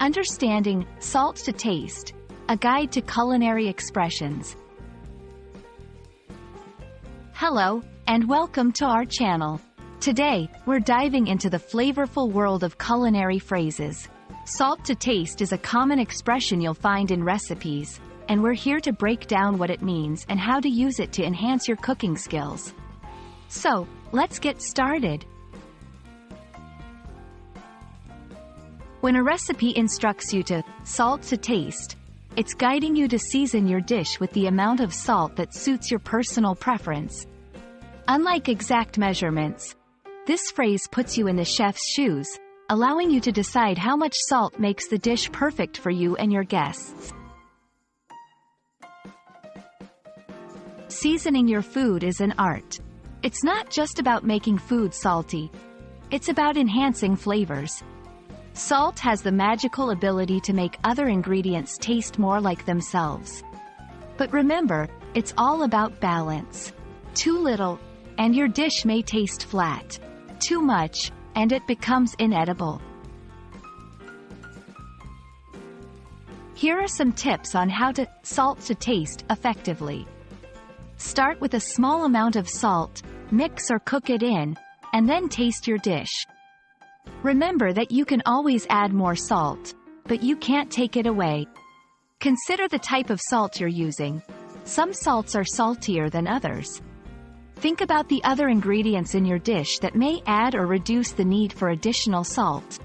Understanding salt to taste, a guide to culinary expressions. Hello, and welcome to our channel. Today, we're diving into the flavorful world of culinary phrases. Salt to taste is a common expression you'll find in recipes, and we're here to break down what it means and how to use it to enhance your cooking skills. So, let's get started. When a recipe instructs you to salt to taste, it's guiding you to season your dish with the amount of salt that suits your personal preference. Unlike exact measurements, this phrase puts you in the chef's shoes, allowing you to decide how much salt makes the dish perfect for you and your guests. Seasoning your food is an art. It's not just about making food salty. It's about enhancing flavors. Salt has the magical ability to make other ingredients taste more like themselves. But remember, it's all about balance. Too little, and your dish may taste flat. Too much, and it becomes inedible. Here are some tips on how to salt to taste effectively. Start with a small amount of salt, mix or cook it in, and then taste your dish. Remember that you can always add more salt, but you can't take it away. Consider the type of salt you're using. Some salts are saltier than others. Think about the other ingredients in your dish that may add or reduce the need for additional salt.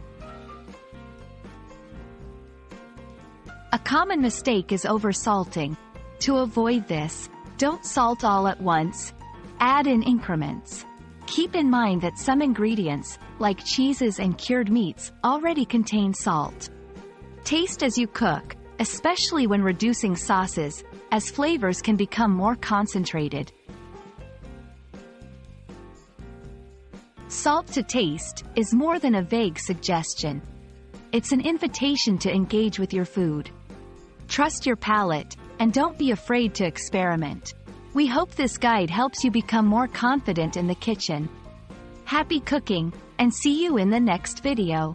A common mistake is oversalting. To avoid this, don't salt all at once. Add in increments. Keep in mind that some ingredients, like cheeses and cured meats, already contain salt. Taste as you cook, especially when reducing sauces, as flavors can become more concentrated. Salt to taste is more than a vague suggestion. It's an invitation to engage with your food. Trust your palate, and don't be afraid to experiment. We hope this guide helps you become more confident in the kitchen. Happy cooking, and see you in the next video.